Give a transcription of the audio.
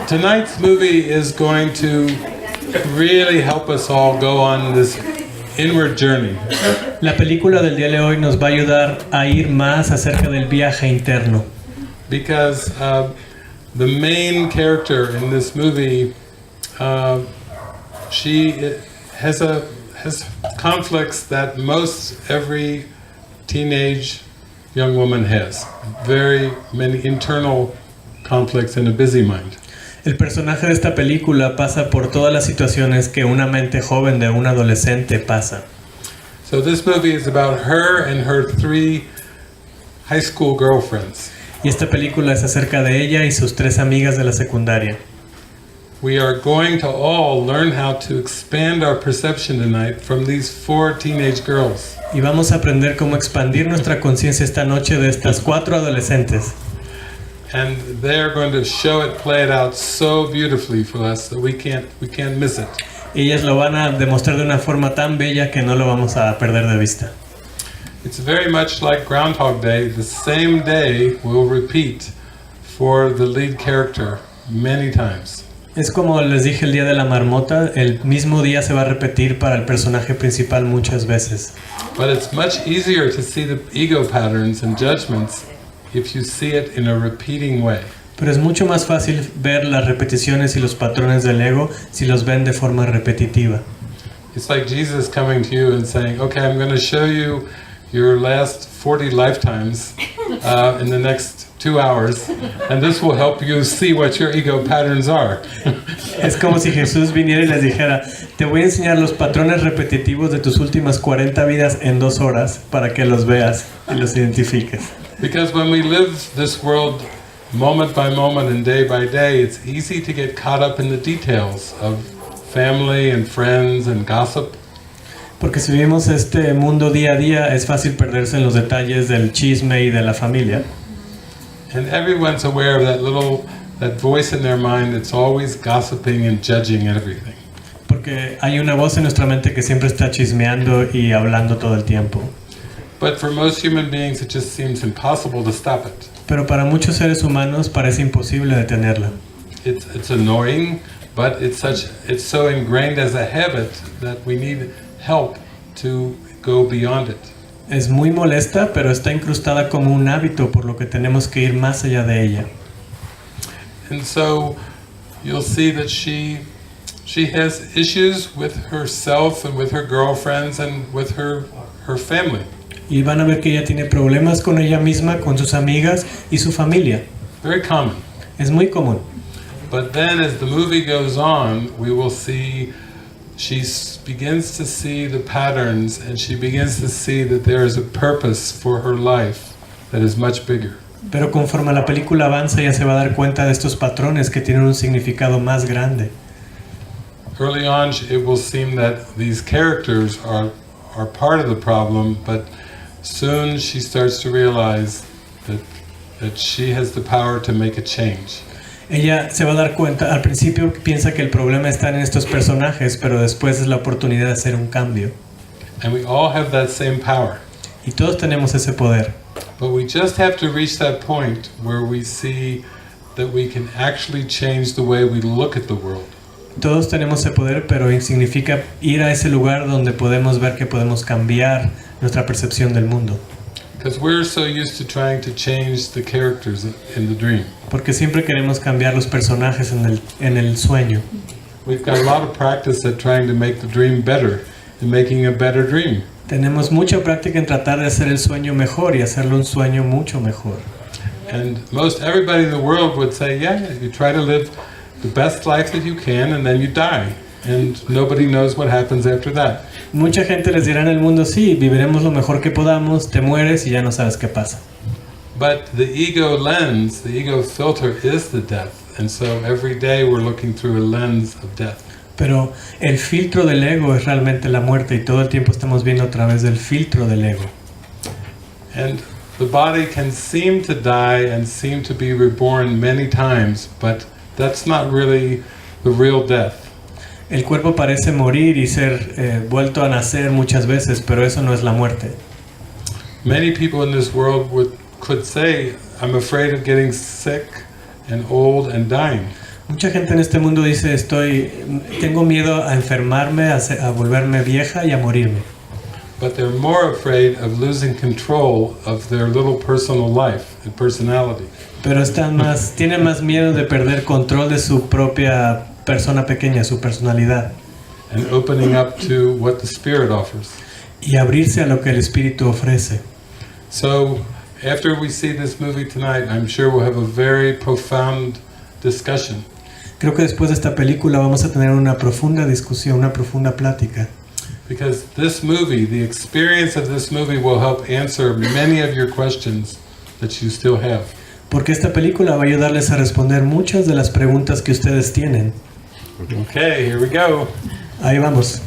Tonight's movie is going to really help us all go on this inward journey. La película del día de hoy nos va a ayudar a ir más acerca del viaje interno. Because the main character in this movie, she has conflicts that most every teenage young woman has. Very many internal conflicts in a busy mind. El personaje de esta película pasa por todas las situaciones que una mente joven de un adolescente pasa. So this movie is about her and her 3 high school girlfriends. Y esta película es acerca de ella y sus 3 amigas de la secundaria. We are going to all learn how to expand our perception tonight from these 4 teenage girls. Y vamos a aprender cómo expandir nuestra conciencia esta noche de estas 4 adolescentes. And they're going to show it, play it out so beautifully for us that we can't miss it. Ellas lo van a demostrar de una forma tan bella que no lo vamos a perder de vista. It's very much like Groundhog Day. The same day will repeat for the lead character many times. Es como les dije el día de la marmota, el mismo día se va a repetir para el personaje principal muchas veces. But it's much easier to see the ego patterns and judgments if you see it in a repeating way. Pero es mucho más fácil ver las repeticiones y los patrones del ego si los ven de forma repetitiva. It's like Jesus coming to you and saying, okay, I'm going to show you your last 40 lifetimes in the next 2 hours, and this will help you see what your ego patterns are. Es como si Jesús viniera y les dijera, te voy a enseñar los patrones repetitivos de tus últimas 40 vidas en 2 horas para que los veas y los identifiques. Because when we live this world moment by moment and day by day, it's easy to get caught up in the details of family and friends and gossip. Porque si vivimos este mundo día a día, es fácil perderse en los detalles del chisme y de la familia. And everyone's aware of that voice in their mind that's always gossiping and judging everything. Porque hay una voz en nuestra mente que siempre está chismeando y hablando todo el tiempo. But for most human beings, it just seems impossible to stop it. Pero para muchos seres humanos parece imposible detenerla. It's annoying, but it's so ingrained as a habit that we need help to go beyond it. Es muy molesta, pero está incrustada como un hábito, por lo que tenemos que ir más allá de ella. And so you'll see that she has issues with herself and with her girlfriends and with her family. Y van a ver que ella tiene problemas con ella misma, con sus amigas y su familia. Very common. Es muy común. But then as the movie goes on, we will see she begins to see the patterns, and she begins to see that there is a purpose for her life that is much bigger. Pero conforme la película avanza, ella se va a dar cuenta de estos patrones que tienen un significado más grande. Early on, it will seem that these characters are part of the problem, but soon she starts to realize that she has the power to make a change. Ella se va a dar cuenta, al principio piensa que el problema está en estos personajes, pero después es la oportunidad de hacer un cambio. And we all have that same power. Y todos tenemos ese poder. But we just have to reach that point where we see that we can actually change the way we look at the world. Todos tenemos ese poder, pero significa ir a ese lugar donde podemos ver que podemos cambiar nuestra percepción del mundo. Because we're so used to trying to change the characters in the dream. Porque siempre queremos cambiar los personajes en el sueño. We've got a lot of practice at trying to make the dream better and making a better dream. Tenemos mucha práctica en tratar de hacer el sueño mejor y hacerlo un sueño mucho mejor. And most everybody in the world would say, yeah, you try to live the best life that you can and then you die. And nobody knows what happens after that. Mucha gente les dirá en el mundo, sí, viviremos lo mejor que podamos, te mueres y ya no sabes qué pasa. But the ego lens, the ego filter is the death. And so every day we're looking through a lens of death. Pero el filtro del ego es realmente la muerte y todo el tiempo estamos viendo a través del filtro del ego. And the body can seem to die and seem to be reborn many times, but that's not really the real death. El cuerpo parece morir y ser vuelto a nacer muchas veces, pero eso no es la muerte. Many people in this world could say, I'm afraid of getting sick and old and dying. Mucha gente en este mundo dice, tengo miedo a enfermarme, a volverme vieja y a morirme. But they're more afraid of losing control of their little personal life and personality. Pero tienen más miedo de perder control de su propia persona pequeña, su personalidad. And opening up to what the Spirit offers. Y abrirse a lo que el Espíritu ofrece. So, after we see this movie tonight, I'm sure we'll have a very profound discussion. Creo que después de esta película vamos a tener una profunda discusión, una profunda plática. Because this movie, the experience of this movie will help answer many of your questions that you still have. Porque esta película va a ayudarles a responder muchas de las preguntas que ustedes tienen. Okay, here we go. Ahí vamos.